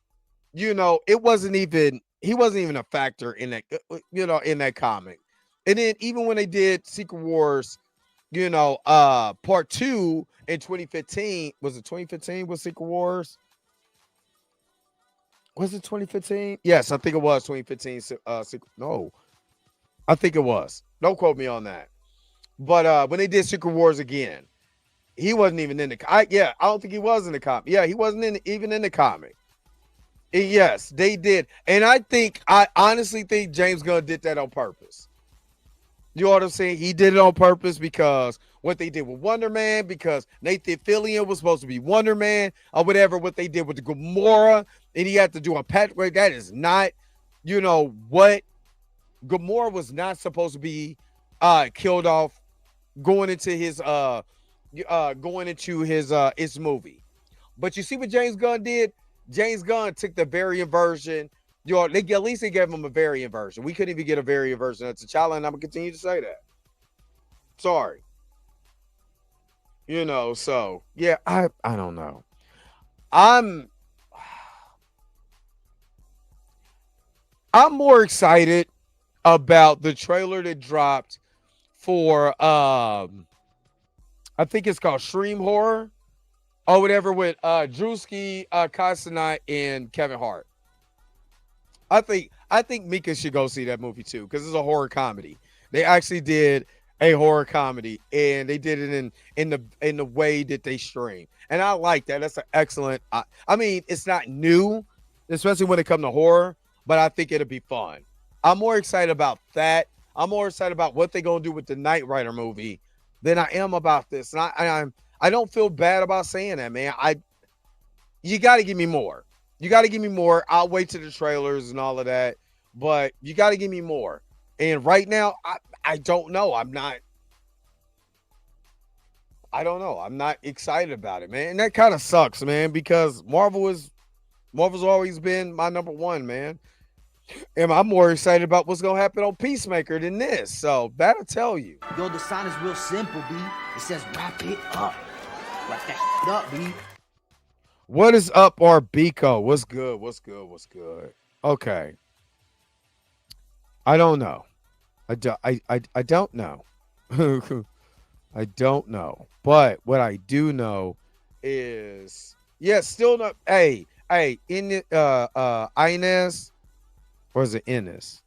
it wasn't even he wasn't even a factor in that in that comic. And then even when they did Secret Wars, part 2 in 2015, was it 2015 with Secret Wars? Was it 2015? Yes, I think it was 2015. No, I think it was. Don't quote me on that. But when they did Secret Wars again, He wasn't even in the. I don't think he was in the comic. Yeah, he wasn't even in the comic. Yes, they did, and I honestly think James Gunn did that on purpose. You know what I'm saying? He did it on purpose because what they did with Wonder Man, because Nathan Fillion was supposed to be Wonder Man or whatever, what they did with the Gamora, and he had to do a patchwork. That is not, what Gamora was not supposed to be killed off going into his movie. But you see what James Gunn did? James Gunn took the variant version. At least they gave him a variant version. We couldn't even get a variant version of T'Challa, and I'm gonna continue to say that. Sorry. So yeah, I don't know. I'm more excited about the trailer that dropped for I think it's called Stream Horror or whatever with Drewski, Knight, and Kevin Hart. I think Mika should go see that movie too because it's a horror comedy. They actually did a horror comedy and they did it in the way that they stream, and I like that. That's an excellent. I mean, it's not new, especially when it comes to horror, but I think it'll be fun. I'm more excited about that. I'm more excited about what they're gonna do with the Knight Rider movie than I am about this. And I don't feel bad about saying that, man. You got to give me more. You got to give me more. I'll wait to the trailers and all of that, but you got to give me more. And right now, I don't know. I don't know. I'm not excited about it, man. And that kind of sucks, man, because Marvel's always been my number one, man. And I'm more excited about what's going to happen on Peacemaker than this. So that'll tell you. Yo, the sign is real simple, B. It says wrap it up. Wrap that shit up, B. What is up, Arbico? What's good? What's good? What's good? Okay. I don't know. I don't know. I don't know. But what I do know is, still not. Hey, in Inez, or is it Inez?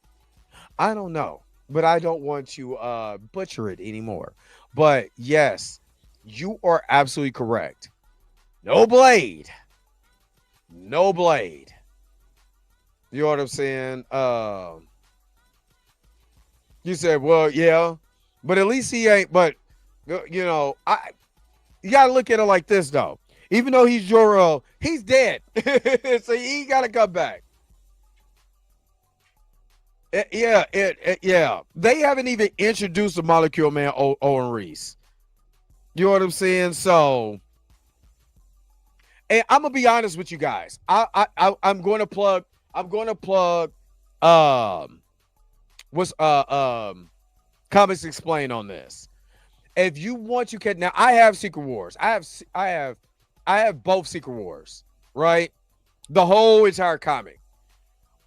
I don't know, but I don't want to butcher it anymore. But yes, you are absolutely correct. No Blade. No Blade. You know what I'm saying? You said, well, yeah, but at least he ain't. But you got to look at it like this, though. Even though he's Jor-El, he's dead, so he got to come back. Yeah. They haven't even introduced the Molecule Man, Owen Reese. You know what I'm saying? So, and I'm gonna be honest with you guys. I'm going to plug. What's Comics Explain on this. If you want, you can. Now I have Secret Wars. I have both Secret Wars, right? The whole entire comic.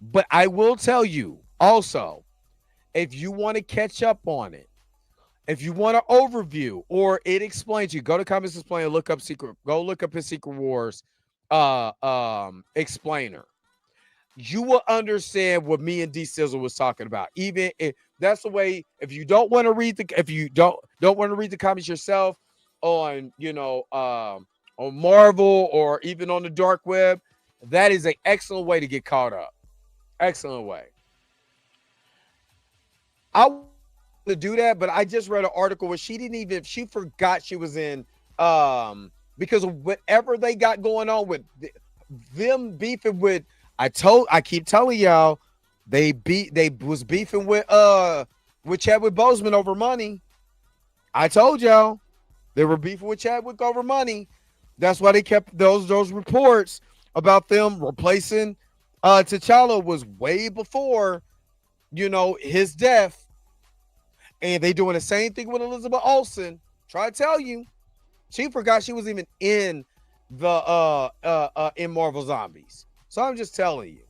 But I will tell you also, if you want to catch up on it, if you want an overview or it explains you, go to Comics Explain and look up his Secret Wars explainer. You will understand what me and D Sizzle was talking about. Even if that's the way, if you don't want to read the comics yourself on on Marvel or even on the dark web, that is an excellent way to get caught up. Excellent way. I want to do that, but I just read an article where she forgot she was in because of whatever they got going on with them beefing with. I keep telling y'all they was beefing with Chadwick Boseman over money. I told y'all they were beefing with Chadwick over money. That's why they kept those reports about them replacing T'Challa was way before his death. And they doing the same thing with Elizabeth Olsen. Try to tell you, she forgot she was even in the in Marvel Zombies. So I'm just telling you.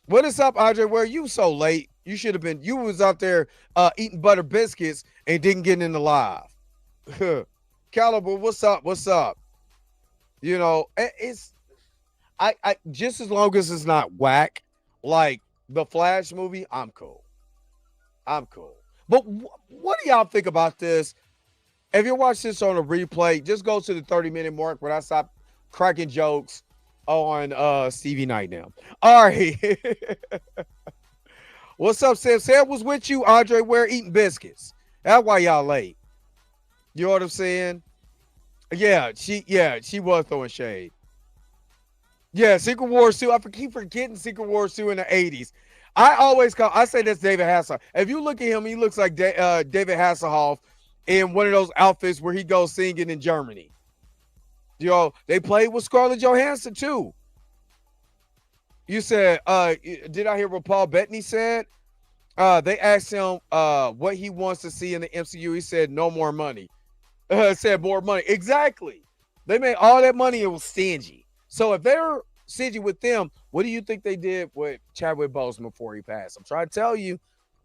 What is up, Andre? Where are you so late? You should have been. You was out there eating butter biscuits and didn't get in the live. Caliber, what's up? What's up? It's I just as long as it's not whack like the Flash movie, I'm cool. But what do y'all think about this? If you watch this on a replay, just go to the 30-minute mark when I stop cracking jokes on Stevie Knight now. All right. What's up, Sam? Sam was with you, Andre Ware, eating biscuits. That's why y'all late. You know what I'm saying? Yeah, she was throwing shade. Yeah, Secret Wars 2. I keep forgetting Secret Wars 2 in the 80s. I say that's David Hasselhoff. If you look at him, he looks like David Hasselhoff in one of those outfits where he goes singing in Germany. You know, they played with Scarlett Johansson too. You said, did I hear what Paul Bettany said? They asked him what he wants to see in the MCU. He said, no more money. Said more money. Exactly. They made all that money. It was stingy. So if they're stingy with them, what do you think they did with Chadwick Boseman before he passed? I'm trying to tell you,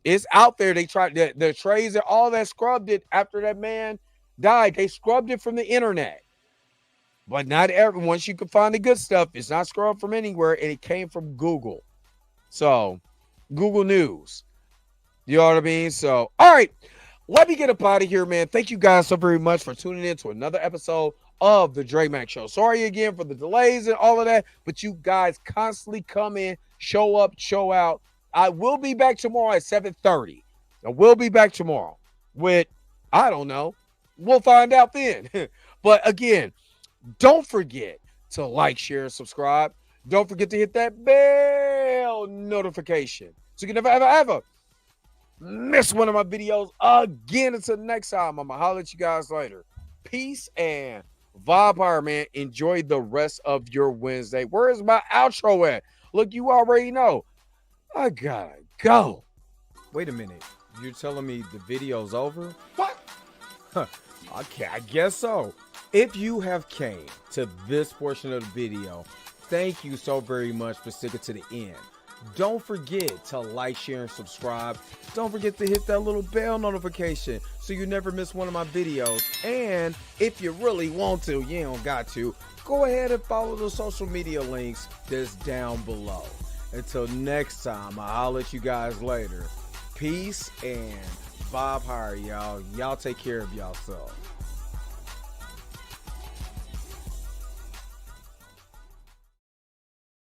it's out there. They tried the trades and all that scrubbed it after that man died. They scrubbed it from the internet. But not everyone. Once you can find the good stuff, it's not scrubbed from anywhere, and it came from Google. So, Google News. You know what I mean? So, all right. Let me get up out of here, man. Thank you guys so very much for tuning in to another episode of the Dre Mac Show. Sorry again for the delays and all of that, but you guys constantly come in, show up, show out. I will be back tomorrow at 7:30. I will be back tomorrow with, I don't know. We'll find out then. But again, don't forget to like, share, and subscribe. Don't forget to hit that bell notification so you can never miss one of my videos again. Until next time, I'm going to holler at you guys later. Peace and vibe power, man. Enjoy the rest of your Wednesday. Where is my outro at? Look, you already know. I gotta go. Wait a minute. You're telling me the video's over? What? Okay, I guess so. If you have came to this portion of the video, thank you so very much for sticking to the end. Don't forget to like, share, and subscribe. Don't forget to hit that little bell notification so you never miss one of my videos. And if you really want to, you don't got to, go ahead and follow the social media links that's down below. Until next time, I'll let you guys later. Peace and vibe higher, y'all. Y'all take care of yourself.